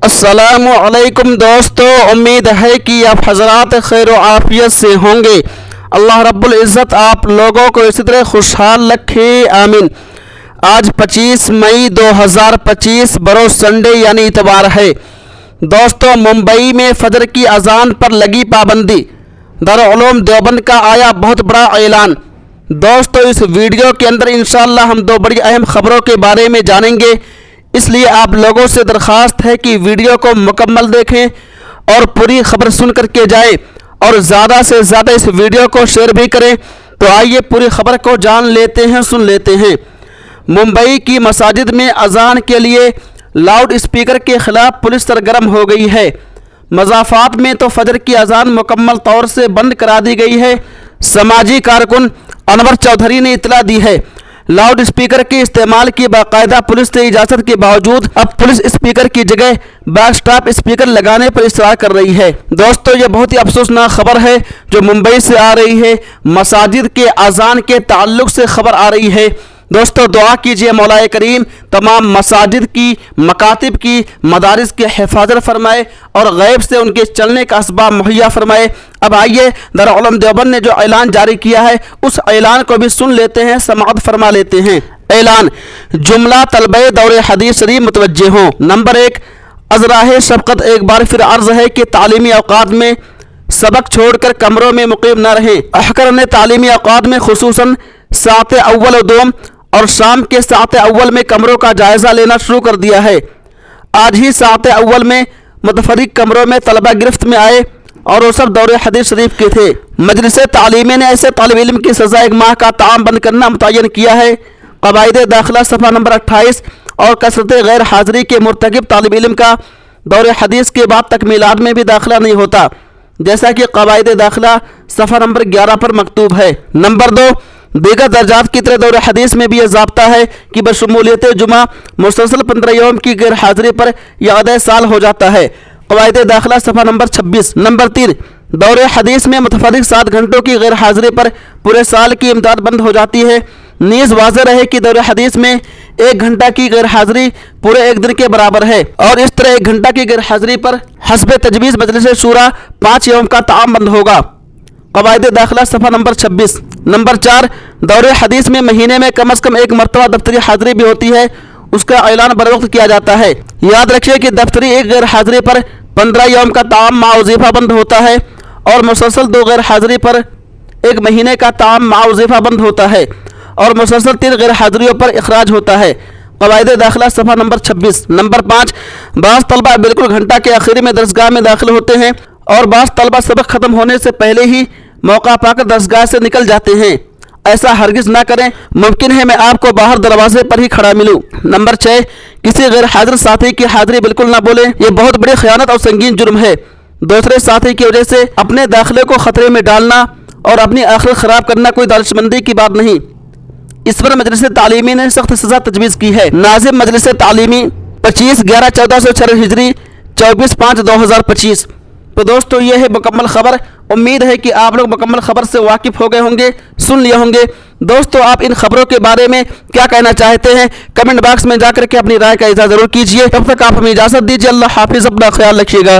अस्सलामुअलैकुम दोस्तों, उम्मीद है कि आप हजरात खैर व आफियत से होंगे। अल्लाह रब्बुल इज़्ज़त आप लोगों को इसी तरह खुशहाल रखे, आमीन। आज 25 मई 2025 बरोज़ संडे यानी इतवार है। दोस्तों, मुंबई में फजर की अजान पर लगी पाबंदी, दारुल उलूम देवबंद का आया बहुत बड़ा ऐलान। दोस्तों, इस वीडियो के अंदर इंशाअल्लाह हम दो बड़ी अहम खबरों के बारे में जानेंगे, इसलिए आप लोगों से दरख्वास्त है कि वीडियो को मुकम्मल देखें और पूरी खबर सुन करके जाएं और ज़्यादा से ज़्यादा इस वीडियो को शेयर भी करें। तो आइए पूरी खबर को जान लेते हैं, सुन लेते हैं। मुंबई की मसाजिद में अजान के लिए लाउड स्पीकर के खिलाफ पुलिस सरगर्म हो गई है। मज़ाफ़ात में तो फजर की अजान मुकम्मल तौर से बंद करा दी गई है। समाजी कारकुन अनवर चौधरी ने इतला दी है। लाउड स्पीकर के इस्तेमाल की बाकायदा पुलिस से इजाज़त के बावजूद अब पुलिस स्पीकर की जगह बैकस्टॉप स्पीकर लगाने पर इसरार कर रही है। दोस्तों, ये बहुत ही अफसोसनाक खबर है जो मुंबई से आ रही है। मसाजिद के अजान के ताल्लुक से खबर आ रही है। दोस्तों, दुआ कीजिए मौलाए करीम तमाम मसाजिद की, मकातिब की, मदारिस की हिफाजत फरमाए और गैब से उनके चलने का असबाब मुहैया फरमाए। अब आइए दारुल उलूम देवबंद ने जो ऐलान जारी किया है उस ऐलान को भी सुन लेते हैं, समाअत फरमा लेते हैं। ऐलान, जुमला तलबे दौरे हदीस शरीफ मुतवज्जे हों। नंबर 1, अज़राह शफ़क़त एक बार फिर अर्ज़ है कि तालीमी औक़ात में सबक छोड़कर कमरों में मुक़ीम न रहें। अहकर ने तालीमी औक़ात में खुसूसन सात अव्वल व दोम और शाम के सात अव्वल में कमरों का जायज़ा लेना शुरू कर दिया है। आज ही सात अव्वल में मुतफरिक कमरों में तलबा गिरफ्त में आए और वो सब दौरे हदीस शरीफ के थे। मजलिस तालीमी ने ऐसे तालिब इल्म की सज़ा 1 माह का ताम बंद करना मुतय्यन किया है। क़वाइद दाखिला सफ़ा नंबर 28 और कसरत गैर हाज़िरी के मुर्तकिब तालिब इल्म का दौरे हदीस के बाद तक मीलाद में भी दाखिला नहीं होता, जैसा कि क़वाइद दाखिला सफ़ा नंबर 11 पर मकतूब है। नंबर 2, दीगर दर्जात की तरह दौरे हदीस में भी यह ज़ाब्ता है कि बशमूलियत जुमा मुसलसल 15 यौम की गैर हाज़िरी पर यह अदा साल हो जाता है। क़वाइद दाखिला सफ़ा नंबर 26। नंबर 3, दौरे हदीस में मुतफरिक 7 घंटों की गैर हाज़िरी पर पूरे साल की इमदाद बंद हो जाती है। नीज़ वाज़ेह रहे कि दौरे हदीस में 1 घंटा की गैर हाज़िरी पूरे 1 दिन के बराबर है और इस तरह 1 घंटा की गैर हाज़िरी पर हस्ब तजवीज़ मजलिस शूरा 5 यौम का ताम बंद होगा। क़वाइद दाखिला सफ़ा नंबर 26। नंबर 4, दौरे हदीस में महीने में कम अज़ कम 1 मरतबा दफ्तरी हाज़िरी भी होती है, उसका ऐलान बर वक्त किया जाता है। याद रखिए कि दफ्तरी 1 गैर हाज़िरी पर 15 यौम का ताम माउज़ीफ़ा बंद होता है और मुसलसल 2 गैर हाज़िरी पर 1 महीने का ताम माउज़ीफ़ा बंद होता है और मुसलसल 3 गैर हाज़िरियों पर इखराज होता है। क़वाइद दाखिला सफ़ा नंबर 26। नंबर 5, बाज़ तलबा बिल्कुल घंटा के आखिर में दरसगाह में दाखिल होते हैं और बाज़ तलबा सबक ख़त्म होने से पहले ही मौका पाकर दरसगाह से निकल जाते हैं। ऐसा हरगिज़ ना करें, मुमकिन है मैं आपको बाहर दरवाजे पर ही खड़ा मिलूं। नंबर 6, किसी गैर हाजिर साथी की हाजिरी बिल्कुल ना बोलें, यह बहुत बड़ी खयानत और संगीन जुर्म है। दूसरे साथी की वजह से अपने दाखिले को खतरे में डालना और अपनी आखिरत ख़राब करना कोई दानिशमंदी की बात नहीं। इस पर मजलिस तालीमी ने सख्त सज़ा तजवीज़ की है। नाज़िम मजलिस तालीमी 25/11/1406 हिजरी 24/5/2025। तो दोस्तों, ये है मुकम्मल खबर। उम्मीद है कि आप लोग मुकम्मल खबर से वाकिफ़ हो गए होंगे, सुन लिए होंगे। दोस्तों, आप इन खबरों के बारे में क्या कहना चाहते हैं कमेंट बॉक्स में जाकर के अपनी राय का इज़हार ज़रूर कीजिए। तब तक आप हमें इजाज़त दीजिए। अल्लाह हाफिज़, अपना ख्याल रखिएगा।